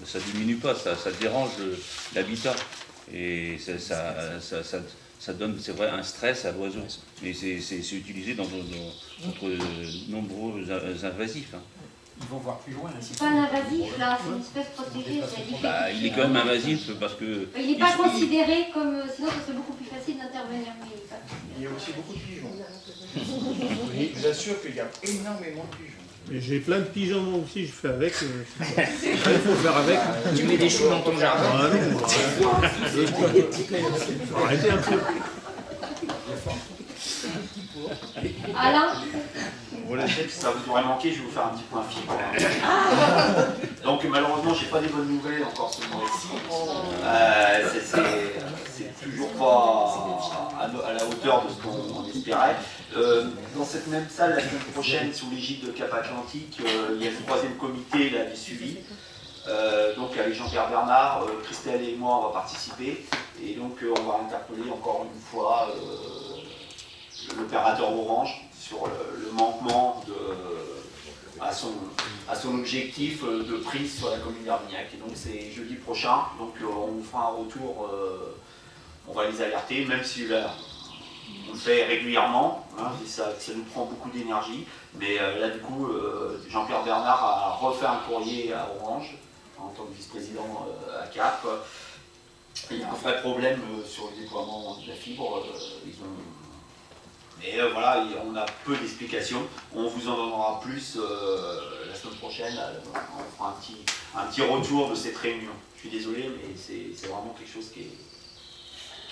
Speaker 9: Ça ne diminue pas, ça dérange l'habitat. Et ça donne, c'est vrai, un stress à l'oiseau. Mais c'est utilisé dans contre nombreux invasifs.
Speaker 13: Ils vont voir plus loin.
Speaker 1: C'est pas un invasif là, c'est une espèce protégée.
Speaker 9: Il est quand même invasif parce que...
Speaker 1: Il n'est pas considéré comme... Sinon, ça serait beaucoup plus facile d'intervenir.
Speaker 12: Il y a aussi beaucoup de pigeons. Je vous assure qu'il y a énormément de pigeons.
Speaker 10: Mais j'ai plein de pigeons moi aussi, je fais avec. Il faut faire avec.
Speaker 8: Tu mets des choux dans ton jardin.
Speaker 10: Ah non, arrêtez un peu.
Speaker 1: Alain?
Speaker 3: Voilà, ça vous aurait manqué, je vais vous faire un petit point fibre. Donc malheureusement, j'ai pas des bonnes nouvelles encore ce mois-ci. C'est toujours pas à la hauteur de ce qu'on espérait. Dans cette même salle, la semaine prochaine, sous l'égide de Cap Atlantique, il y a le 3e comité là, des suivis. Donc avec Jean-Pierre Bernard, Christelle et moi, on va participer. Et donc on va interpeller encore une fois l'opérateur Orange sur le manquement à son objectif de prise sur la commune d'Herbignac. Et donc c'est jeudi prochain, donc on vous fera un retour, on va les alerter, même si on le fait régulièrement, hein, ça nous prend beaucoup d'énergie, mais là du coup Jean-Pierre Bernard a refait un courrier à Orange en tant que vice-président à Cap. Il y a un vrai problème sur le déploiement de la fibre. Mais voilà, on a peu d'explications. On vous en donnera plus la semaine prochaine. On fera un petit retour de cette réunion. Je suis désolé, mais c'est vraiment quelque chose qui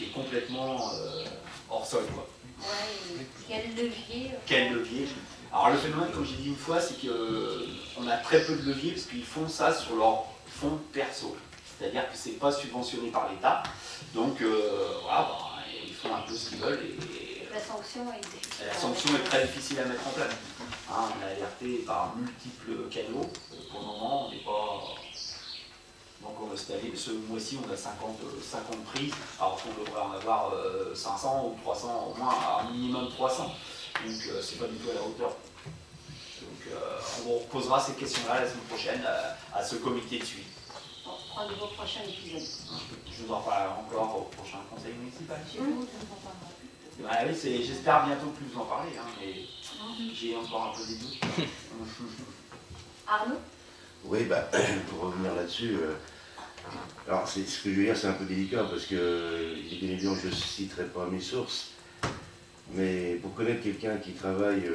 Speaker 3: est complètement hors sol, quoi.
Speaker 1: Ouais, quel levier.
Speaker 3: Quel levier. Alors le phénomène, comme j'ai dit une fois, c'est qu'on a très peu de leviers parce qu'ils font ça sur leur fonds perso. C'est-à-dire que c'est pas subventionné par l'État. Donc voilà, ils font un peu ce qu'ils veulent. Et
Speaker 1: la sanction est difficile.
Speaker 3: La sanction est très difficile à mettre en place. Hein, on est alerté par multiples canaux. Pour le moment, on n'est pas... Donc ce mois-ci, on a 50 prises, alors qu'on devrait en avoir 500 ou 300, au moins un minimum 300. Donc c'est pas du tout à la hauteur. Donc on vous reposera ces questions-là la semaine prochaine à ce comité de suivi.
Speaker 1: On reprend de vos prochains épisodes.
Speaker 3: Je vous en parlerai encore au prochain conseil municipal. Bah oui, j'espère bientôt plus vous en parler, hein, mais j'ai encore un peu des doutes.
Speaker 1: Arnaud?
Speaker 15: Oui, bah, pour revenir là-dessus, alors ce que je veux dire, c'est un peu délicat parce que, bien évidemment, je ne citerai pas mes sources, mais pour connaître quelqu'un qui travaille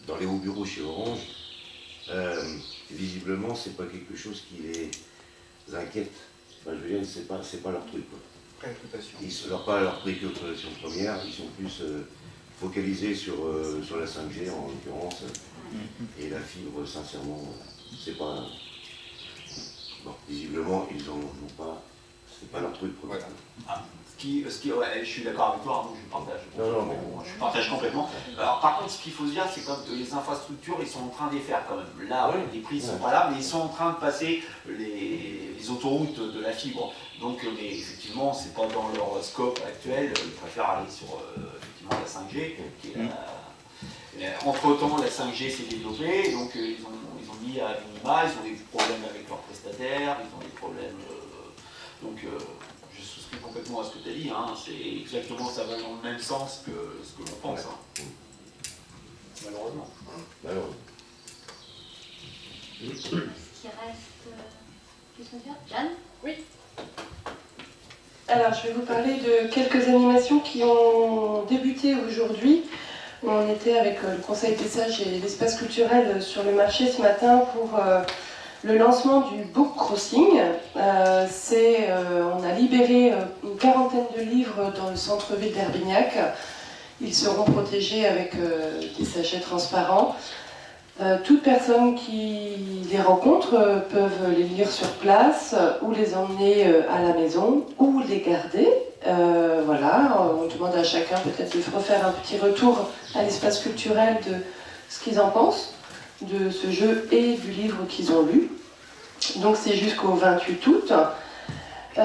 Speaker 15: dans les hauts bureaux chez Orange, visiblement, c'est pas quelque chose qui les inquiète. Enfin, je veux dire, c'est pas leur truc, quoi. Ils ne sont pas leur préoccupation première, ils sont plus focalisés sur la 5G en l'occurrence, et la fibre, sincèrement, c'est pas... Bon, visiblement, ils en ont pas, c'est pas leur truc premier.
Speaker 3: Ah, ouais, je suis d'accord avec toi, Arnaud, je partage.
Speaker 15: Non,
Speaker 3: je partage complètement. Alors, par contre, ce qu'il faut se dire, c'est que les infrastructures, ils sont en train de les faire quand même. Là, les prix ne sont pas là, mais ils sont en train de passer les autoroutes de la fibre. Donc, mais effectivement, c'est pas dans leur scope actuel. Ils préfèrent aller sur effectivement la 5G. Entre-temps, la 5G s'est développée, donc ils ont mis à minima, ils ont des problèmes avec leurs prestataires, ils ont des problèmes... donc, je souscris complètement à ce que tu as dit, hein, c'est exactement, ça va dans le même sens que ce que l'on pense. Hein. Malheureusement.
Speaker 1: Est-ce qu'il reste... Qu'est-ce qu'on dit? Jeanne?
Speaker 6: Oui. Alors, je vais vous parler de quelques animations qui ont débuté aujourd'hui. On était avec le Conseil des Sages et l'espace culturel sur le marché ce matin pour le lancement du Book Crossing. On a libéré une quarantaine de livres dans le centre-ville d'Herbignac. Ils seront protégés avec des sachets transparents. Toute personne qui les rencontre peuvent les lire sur place ou les emmener à la maison ou les garder. Voilà, on demande à chacun peut-être de refaire un petit retour à l'espace culturel de ce qu'ils en pensent, de ce jeu et du livre qu'ils ont lu. Donc c'est jusqu'au 28 août. Il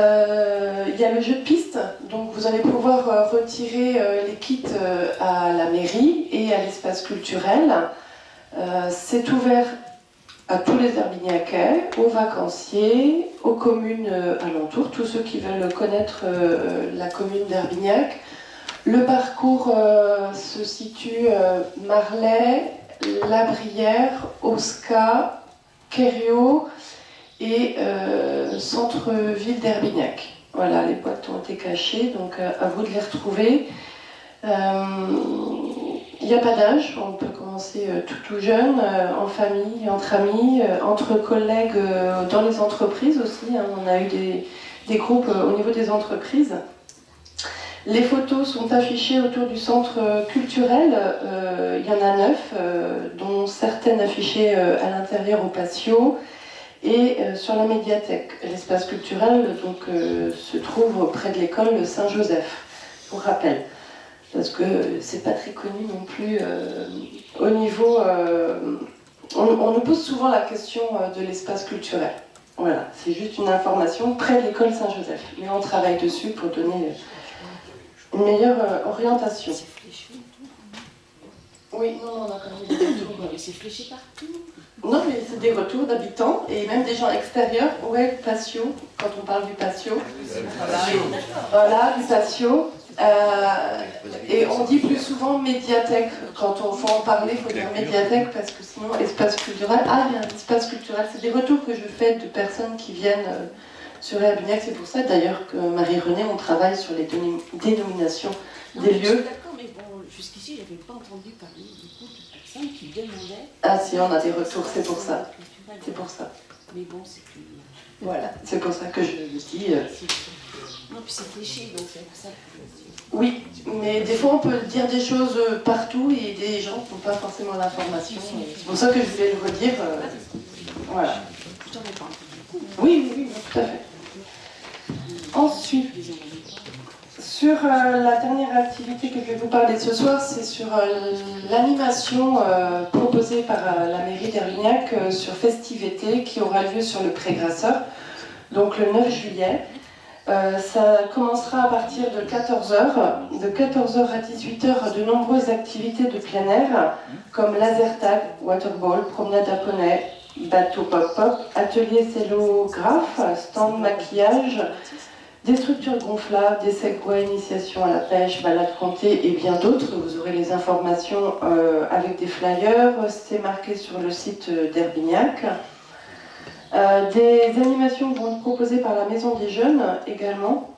Speaker 6: y a le jeu de piste, donc vous allez pouvoir retirer les kits à la mairie et à l'espace culturel. C'est ouvert à tous les Herbignacais, aux vacanciers, aux communes alentours, tous ceux qui veulent connaître la commune d'Herbignac. Le parcours se situe Marlay, La Brière, Osca, Quériot et centre-ville d'Herbignac. Voilà, les boîtes ont été cachées, donc à vous de les retrouver. Il n'y a pas d'âge, on peut commencer tout jeune, en famille, entre amis, entre collègues dans les entreprises aussi. Hein. On a eu des groupes au niveau des entreprises. Les photos sont affichées autour du centre culturel. Il y en a 9, dont certaines affichées à l'intérieur au patio et sur la médiathèque. L'espace culturel donc, se trouve près de l'école Saint-Joseph, pour rappel. Parce que c'est pas très connu non plus au niveau... on nous pose souvent la question de l'espace culturel. Voilà, c'est juste une information près de l'école Saint-Joseph. Mais on travaille dessus pour donner une meilleure orientation. Oui, non, on a quand même des retours.
Speaker 11: Mais c'est fléché partout.
Speaker 6: Non, mais c'est des retours d'habitants et même des gens extérieurs. Ouais, patio, quand on parle du patio. Voilà, du patio. Et on dit plus souvent médiathèque. Quand on faut en parler, il faut dire médiathèque parce que sinon, espace culturel. Ah, il y a un espace culturel. C'est des retours que je fais de personnes qui viennent sur Herbignac. C'est pour ça d'ailleurs que Marie-Renée, on travaille sur les dénominations des lieux.
Speaker 11: D'accord, mais bon, jusqu'ici, je n'avais pas entendu parler beaucoup de personnes qui demandaient.
Speaker 6: Ah, si, on a des retours, c'est pour ça. C'est pour ça.
Speaker 11: Mais bon, c'est plus.
Speaker 6: Voilà, c'est pour ça que je le dis.
Speaker 11: Non, puis c'est fléché, donc c'est pour ça que.
Speaker 6: Oui, mais des fois on peut dire des choses partout et des gens n'ont pas forcément l'information. C'est pour ça que je voulais le redire. Voilà.
Speaker 11: Je t'en ai pas entendu beaucoup.
Speaker 6: Oui, oui, tout à fait. Ensuite, sur la dernière activité que je vais vous parler ce soir, c'est sur l'animation proposée par la mairie d'Herbignac sur Festivité qui aura lieu sur le Pré Grasseur, donc le 9 juillet. Ça commencera à partir de 14h. De 14h à 18h, de nombreuses activités de plein air, comme laser tag, waterball, promenade à poney, bateau pop-pop, atelier scélographe, stand maquillage, des structures gonflables, des segways, initiation à la pêche, balade comptée et bien d'autres. Vous aurez les informations avec des flyers, c'est marqué sur le site d'Herbignac. Des animations vont être proposées par la Maison des Jeunes également.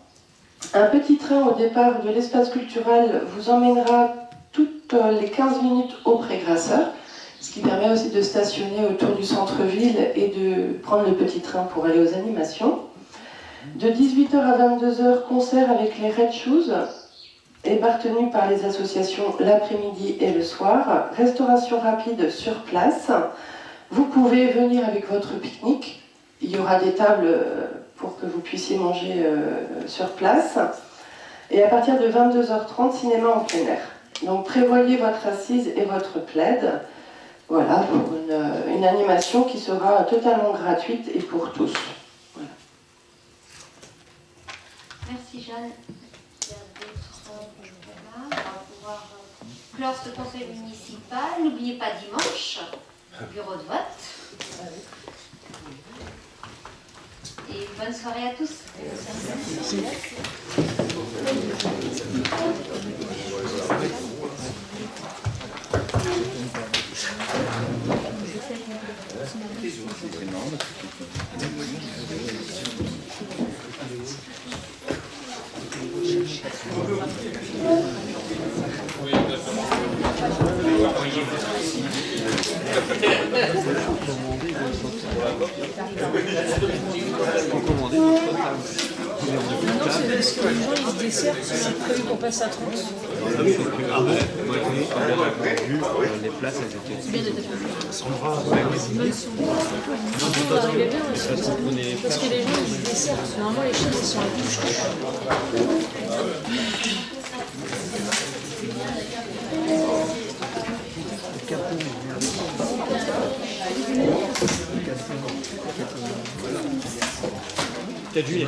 Speaker 6: Un petit train au départ de l'espace culturel vous emmènera toutes les 15 minutes au Pré Grasseur, ce qui permet aussi de stationner autour du centre-ville et de prendre le petit train pour aller aux animations. De 18h à 22h, concert avec les Red Shoes, et tenu par les associations l'après-midi et le soir. Restauration rapide sur place. Vous pouvez venir avec votre pique-nique. Il y aura des tables pour que vous puissiez manger sur place. Et à partir de 22h30, cinéma en plein air. Donc prévoyez votre assise et votre plaid. Voilà, pour une animation qui sera totalement gratuite et pour tous. Voilà.
Speaker 1: Merci Jeanne. Il y a d'autres voilà, on va pouvoir clore ce conseil municipal. N'oubliez pas dimanche, bureau de vote. Et bonne soirée à tous. Merci.
Speaker 11: Non, c'est parce que les gens ils se desservent, c'est prévu qu'on passe à 30.
Speaker 10: Les places, elles étaient.
Speaker 11: C'est bien d'être à
Speaker 10: Sandra,
Speaker 11: on arrivait bien aussi. Parce que les gens ils se desservent. Normalement, les chaises elles sont à touche.
Speaker 10: T'as vu,